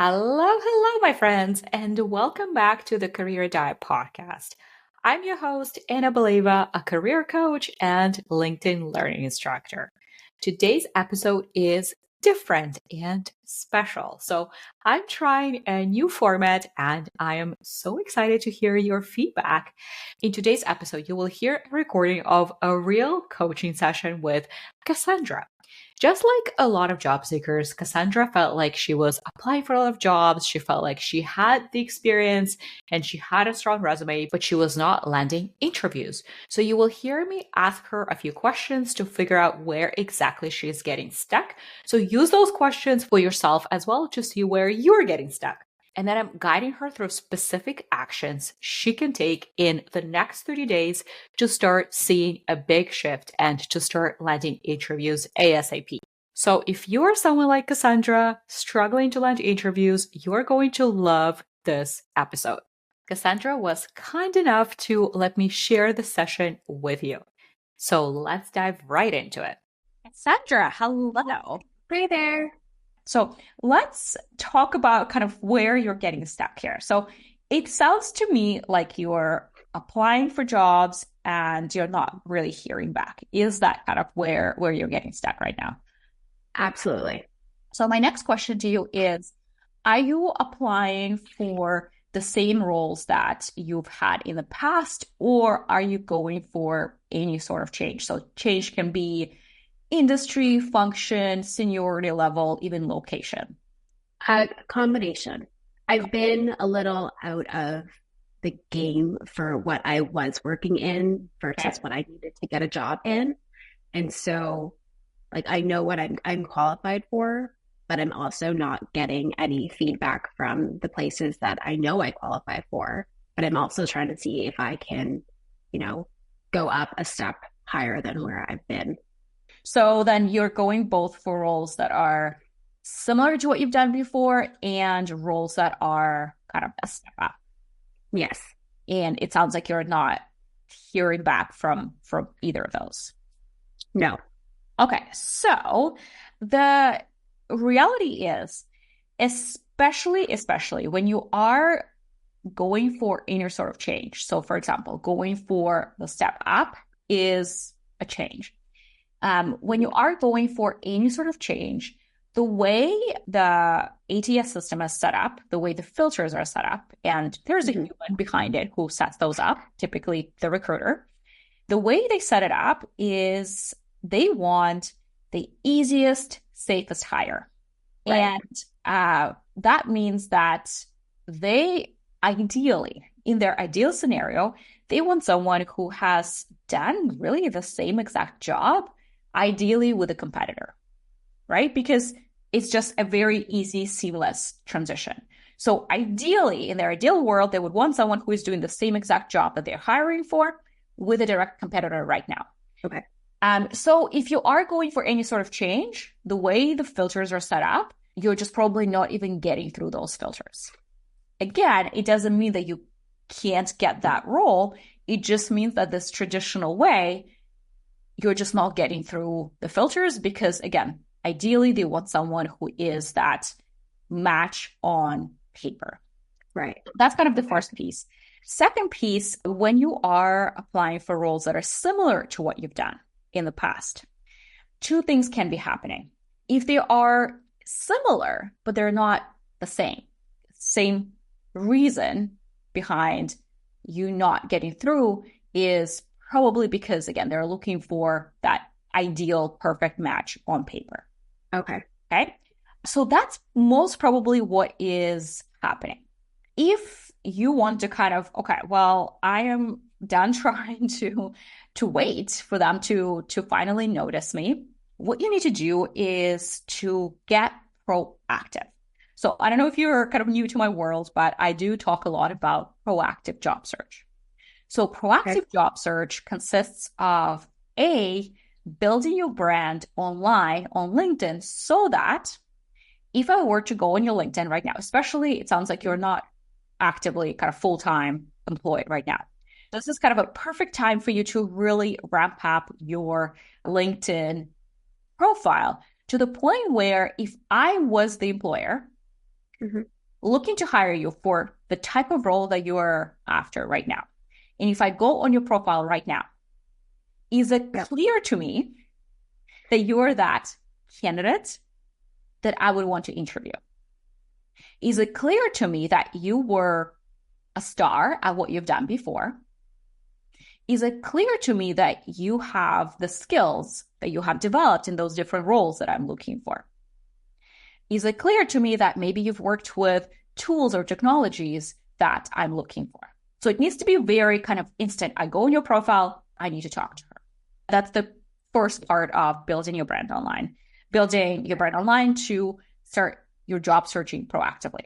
Hello, my friends, and welcome back to the Career Dive podcast. I'm your host, Anna Beleva, a career coach and LinkedIn learning instructor. Today's episode is different and special. So, I'm trying a new format and I am so excited to hear your feedback. In today's episode, you will hear a recording of a real coaching session with Cassandra. Just like a lot of job seekers, Cassandra felt like she was applying for a lot of jobs. She felt like she had the experience and she had a strong resume, but she was not landing interviews. So you will hear me ask her a few questions to figure out where exactly she is getting stuck. So use those questions for yourself as well to see where you're getting stuck. And then I'm guiding her through specific actions she can take in the next 30 days to start seeing a big shift and to start landing interviews ASAP. So if you are someone like Cassandra struggling to land interviews, you're going to love this episode. Cassandra was kind enough to let me share the session with you. So let's dive right into it. Cassandra, hello. Hey there. So let's talk about kind of where you're getting stuck here. So it sounds to me like you're applying for jobs and you're not really hearing back. Is that kind of where you're getting stuck right now? Absolutely. So my next question to you is, are you applying for the same roles that you've had in the past, or are you going for any sort of change? So change can be industry, function, seniority level, even location. A combination. I've been a little out of the game for what I was working in versus what I needed to get a job in. And so I know what I'm qualified for, but I'm also not getting any feedback from the places that I know I qualify for. But I'm also trying to see if I can, go up a step higher than where I've been. So then you're going both for roles that are similar to what you've done before and roles that are kind of a step up. Yes. And it sounds like you're not hearing back from either of those. No. Okay. So the reality is, especially when you are going for any sort of change. So for example, going for the step up is a change. When you are going for any sort of change, the way the ATS system is set up, the way the filters are set up, and there's a human behind it who sets those up, typically the recruiter. The way they set it up is they want the easiest, safest hire. Right. And that means that they ideally, in their ideal scenario, they want someone who has done really the same exact job, ideally with a competitor, right? Because it's just a very easy, seamless transition. So ideally, in their ideal world, they would want someone who is doing the same exact job that they're hiring for with a direct competitor right now. Okay. So if you are going for any sort of change, the way the filters are set up, you're just probably not even getting through those filters. Again, it doesn't mean that you can't get that role. It just means that this traditional way, you're just not getting through the filters because, again, ideally they want someone who is that match on paper. Right. That's kind of the first piece. Second piece, when you are applying for roles that are similar to what you've done in the past, two things can be happening. If they are similar, but they're not the same reason behind you not getting through is probably because, again, they're looking for that ideal perfect match on paper. Okay. So that's most probably what is happening. If you want to kind of, I am done trying to wait for them to finally notice me, what you need to do is to get proactive. So I don't know if you're kind of new to my world, but I do talk a lot about proactive job search. So proactive job search consists of building your brand online on LinkedIn so that if I were to go on your LinkedIn right now, especially it sounds like you're not actively kind of full-time employed right now. This is kind of a perfect time for you to really ramp up your LinkedIn profile to the point where if I was the employer Mm-hmm. looking to hire you for the type of role that you're after right now. And if I go on your profile right now, is it clear to me that you're that candidate that I would want to interview? Is it clear to me that you were a star at what you've done before? Is it clear to me that you have the skills that you have developed in those different roles that I'm looking for? Is it clear to me that maybe you've worked with tools or technologies that I'm looking for? So it needs to be very kind of instant. I go on your profile, I need to talk to her. That's the first part of building your brand online. Building your brand online to start your job searching proactively.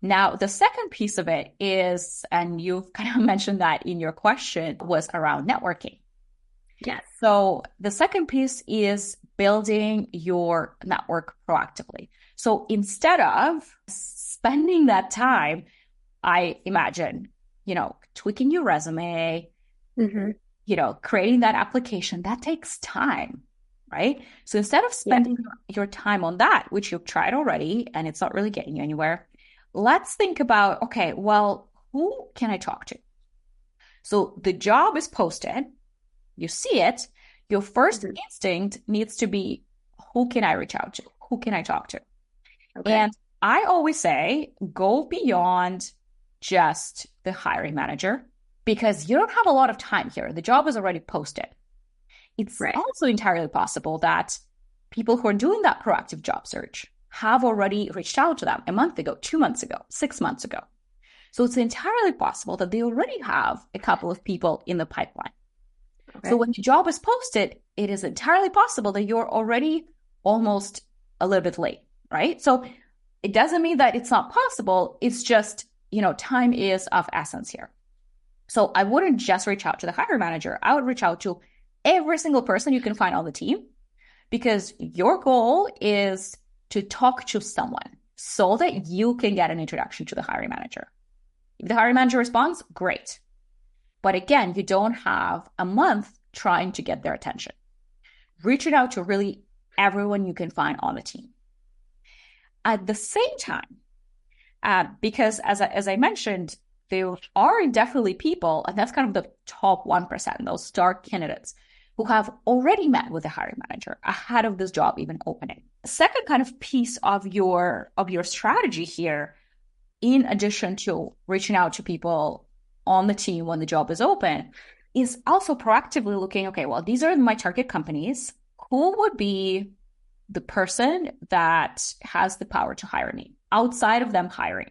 Now, the second piece of it is, and you've kind of mentioned that in your question, was around networking. Yes. So the second piece is building your network proactively. So instead of spending that time, I imagine, tweaking your resume, creating that application, that takes time, right? So instead of spending your time on that, which you've tried already and it's not really getting you anywhere, let's think about, okay, well, who can I talk to? So the job is posted, you see it, your first instinct needs to be, who can I reach out to? Who can I talk to? Okay. And I always say, go beyond just the hiring manager because you don't have a lot of time here. The job is already posted. It's also entirely possible that people who are doing that proactive job search have already reached out to them a month ago, 2 months ago, 6 months ago. So it's entirely possible that they already have a couple of people in the pipeline. Okay. So when the job is posted, it is entirely possible that you're already almost a little bit late, right? So it doesn't mean that it's not possible. It's just, time is of essence here. So I wouldn't just reach out to the hiring manager. I would reach out to every single person you can find on the team because your goal is to talk to someone so that you can get an introduction to the hiring manager. If the hiring manager responds, great. But again, you don't have a month trying to get their attention. Reaching out to really everyone you can find on the team. At the same time, because as I mentioned, there are definitely people, and that's kind of the top 1%, those star candidates, who have already met with the hiring manager ahead of this job even opening. The second kind of piece of your strategy here, in addition to reaching out to people on the team when the job is open, is also proactively looking, okay, well, these are my target companies. Who would be the person that has the power to hire me outside of them hiring?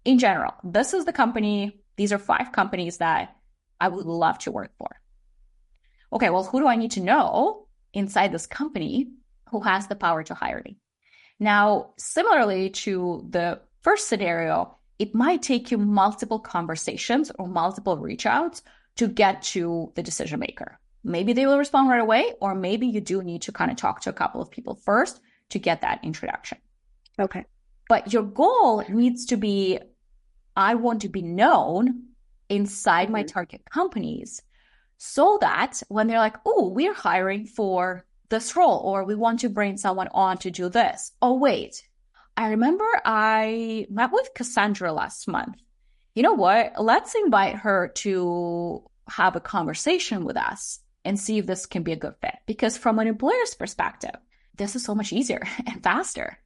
In general, this is the company, these are 5 companies that I would love to work for. Okay, well, who do I need to know inside this company who has the power to hire me? Now, similarly to the first scenario, it might take you multiple conversations or multiple reach outs to get to the decision maker. Maybe they will respond right away, or maybe you do need to kind of talk to a couple of people first to get that introduction. Okay. But your goal needs to be, I want to be known inside my target companies so that when they're like, oh, we're hiring for this role, or we want to bring someone on to do this. Oh, wait, I remember I met with Cassandra last month. You know what? Let's invite her to have a conversation with us and see if this can be a good fit. Because from an employer's perspective, this is so much easier and faster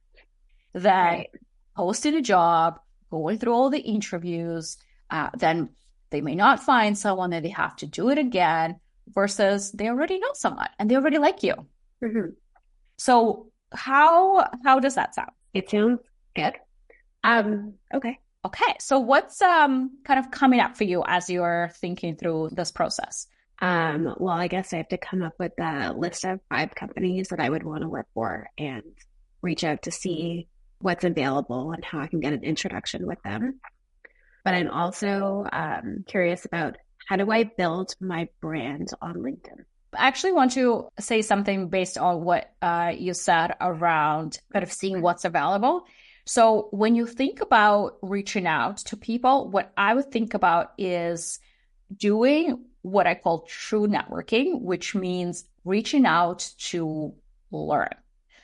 than posting a job, going through all the interviews, then they may not find someone and they have to do it again versus they already know someone and they already like you. Mm-hmm. So how does that sound? It sounds good. Okay. Okay. So what's kind of coming up for you as you're thinking through this process? Well, I guess I have to come up with a list of 5 companies that I would want to work for and reach out to see what's available and how I can get an introduction with them. But I'm also curious about, how do I build my brand on LinkedIn? I actually want to say something based on what you said around kind of seeing what's available. So when you think about reaching out to people, what I would think about is doing what I call true networking, which means reaching out to learn.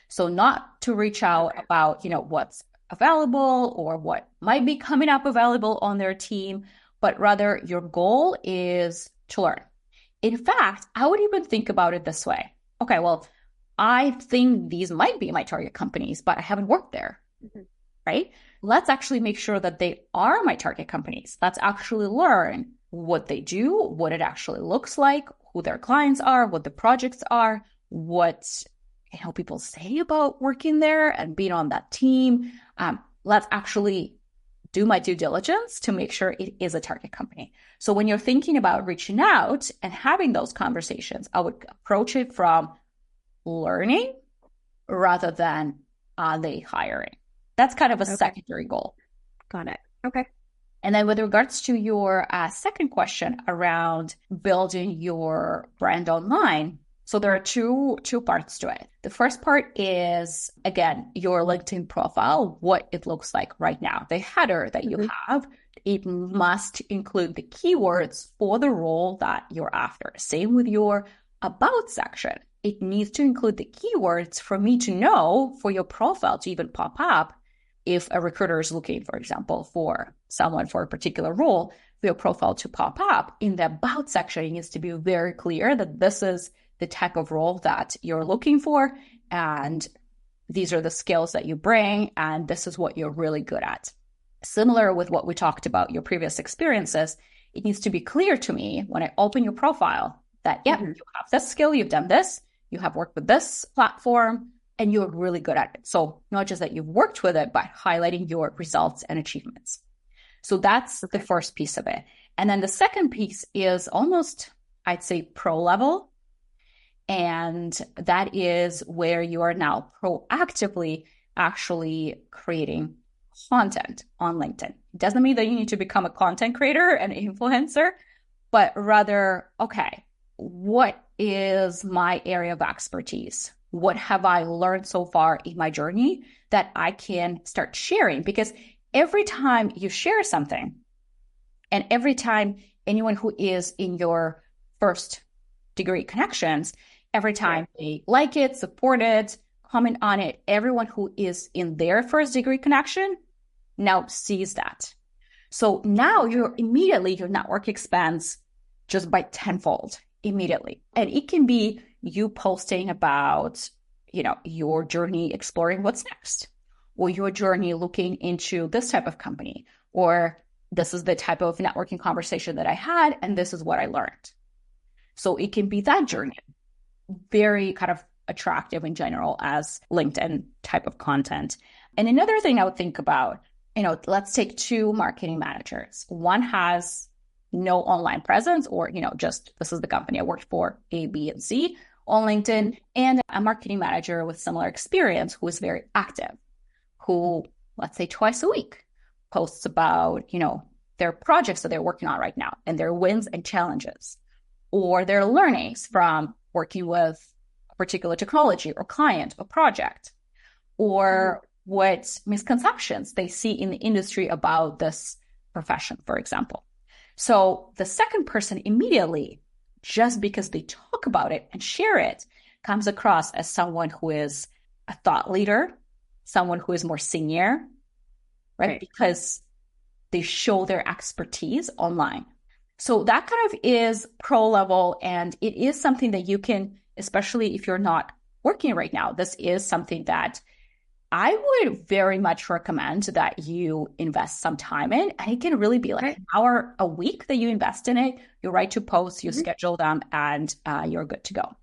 So not to reach out about, what's available or what might be coming up available on their team, but rather your goal is to learn. In fact, I would even think about it this way. Okay, well, I think these might be my target companies, but I haven't worked there, right? Let's actually make sure that they are my target companies. Let's actually learn what they do, what it actually looks like, who their clients are, what the projects are, what people say about working there and being on that team. Let's actually do my due diligence to make sure it is a target company. So when you're thinking about reaching out and having those conversations, I would approach it from learning rather than are they hiring? That's kind of a secondary goal. Got it. Okay. And then with regards to your second question around building your brand online, so there are two parts to it. The first part is, again, your LinkedIn profile, what it looks like right now. The header that you have, it must include the keywords for the role that you're after. Same with your about section. It needs to include the keywords for me to know, for your profile to even pop up. If a recruiter is looking, for example, for someone for a particular role, for your profile to pop up in the about section, it needs to be very clear that this is the type of role that you're looking for, and these are the skills that you bring, and this is what you're really good at. Similar with what we talked about, your previous experiences, it needs to be clear to me when I open your profile that, you have this skill, you've done this, you have worked with this platform, and you're really good at it. So not just that you've worked with it, but highlighting your results and achievements. So that's the first piece of it. And then the second piece is almost, I'd say, pro level. And that is where you are now proactively actually creating content on LinkedIn. It doesn't mean that you need to become a content creator and influencer, but rather, okay, what is my area of expertise? What have I learned so far in my journey that I can start sharing? Because every time you share something, and every time anyone who is in your first degree connections, every time they like it, support it, comment on it, everyone who is in their first degree connection now sees that. So now your network expands just by tenfold immediately. And it can be you posting about, your journey exploring what's next, or your journey looking into this type of company, or this is the type of networking conversation that I had, and this is what I learned. So it can be that journey, very kind of attractive in general as LinkedIn type of content. And another thing I would think about, let's take two marketing managers. One has no online presence, or, just this is the company I worked for, A, B, and C on LinkedIn, and a marketing manager with similar experience who is very active, who, let's say twice a week, posts about, their projects that they're working on right now and their wins and challenges, or their learnings from working with a particular technology or client or project, or what misconceptions they see in the industry about this profession, for example. So the second person immediately, just because they talk about it and share it, comes across as someone who is a thought leader, someone who is more senior, right? Because they show their expertise online. So that kind of is pro level, and it is something that you can, especially if you're not working right now, this is something that I would very much recommend that you invest some time in. And it can really be like an hour a week that you invest in it. You write to posts, you schedule them, and you're good to go.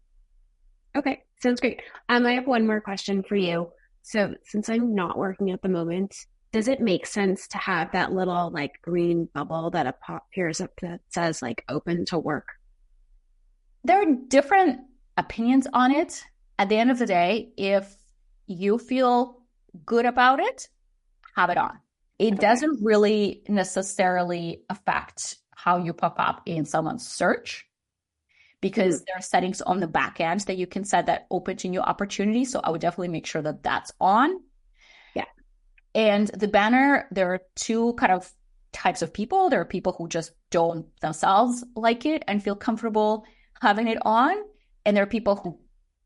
Okay, sounds great. I have one more question for you. So since I'm not working at the moment, does it make sense to have that little green bubble that appears up that says open to work? There are different opinions on it. At the end of the day, if you feel good about it, have it on. It doesn't really necessarily affect how you pop up in someone's search, because there are settings on the back end that you can set that open to new opportunities. So I would definitely make sure that that's on. Yeah. And the banner, there are two kind of types of people. There are people who just don't themselves like it and feel comfortable having it on. And there are people who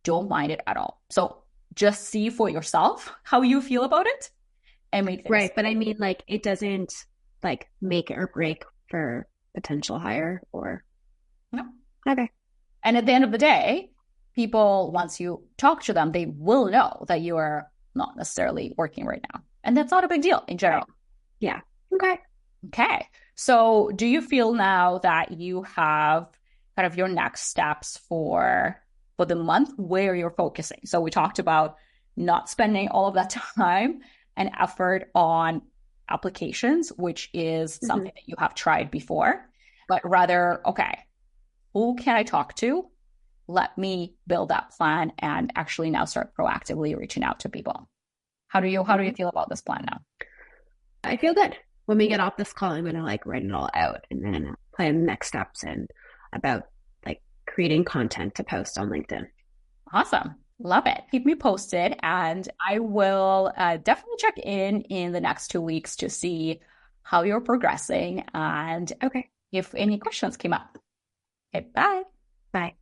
don't mind it at all. So just see for yourself how you feel about it and make things. Right. But I mean, like, it doesn't like make or break for potential hire or. No. Okay. And at the end of the day, people, once you talk to them, they will know that you are not necessarily working right now. And that's not a big deal in general. Yeah. Okay. Okay. So do you feel now that you have kind of your next steps for the month where you're focusing? So we talked about not spending all of that time and effort on applications, which is something that you have tried before, but rather, okay, who can I talk to? Let me build that plan and actually now start proactively reaching out to people. How do you feel about this plan now? I feel good. When we get off this call, I'm gonna like write it all out and then plan the next steps and about like creating content to post on LinkedIn. Awesome. Love it. Keep me posted, and I will definitely check in the next 2 weeks to see how you're progressing and Okay. if any questions came up. Okay, bye. Bye.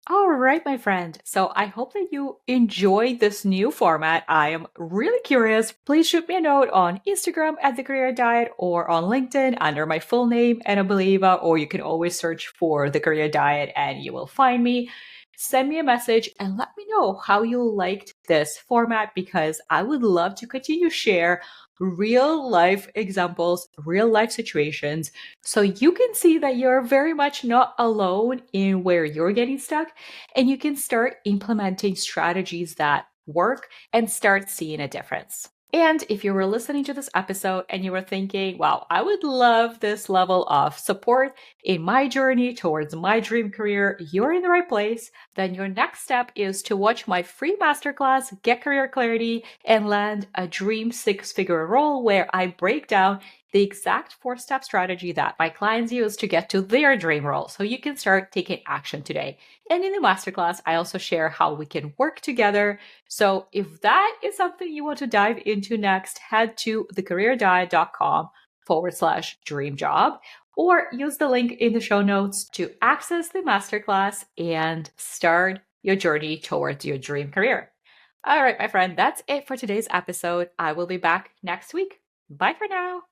All right, my friend. So I hope that you enjoyed this new format. I am really curious. Please shoot me a note on Instagram at The Career Diet or on LinkedIn under my full name, Anna Believa, or you can always search for The Career Diet and you will find me. Send me a message and let me know how you liked this format because I would love to continue to share real life examples, real life situations, so you can see that you're very much not alone in where you're getting stuck and you can start implementing strategies that work and start seeing a difference. And if you were listening to this episode and you were thinking, wow, I would love this level of support in my journey towards my dream career, you're in the right place. Then your next step is to watch my free masterclass, Get Career Clarity and Land a Dream Six-Figure Role, where I break down the exact 4-step strategy that my clients use to get to their dream role so you can start taking action today. And in the masterclass, I also share how we can work together. So if that is something you want to dive into next, head to thecareerdiet.com/dream job or use the link in the show notes to access the masterclass and start your journey towards your dream career. All right, my friend, that's it for today's episode. I will be back next week. Bye for now.